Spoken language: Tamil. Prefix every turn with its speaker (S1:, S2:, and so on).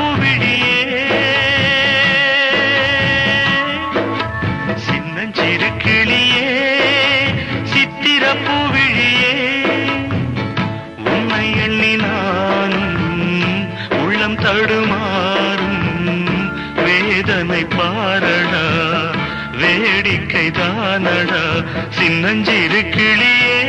S1: பூவிழியே சின்னஞ்சிறு கிளியே சித்திர பூவிழியே உன்னை எண்ணி நானும் உள்ளம் தடுமாறும் வேதனை பாரடா வேடிக்கை தானடா சின்னஞ்சிறு கிளியே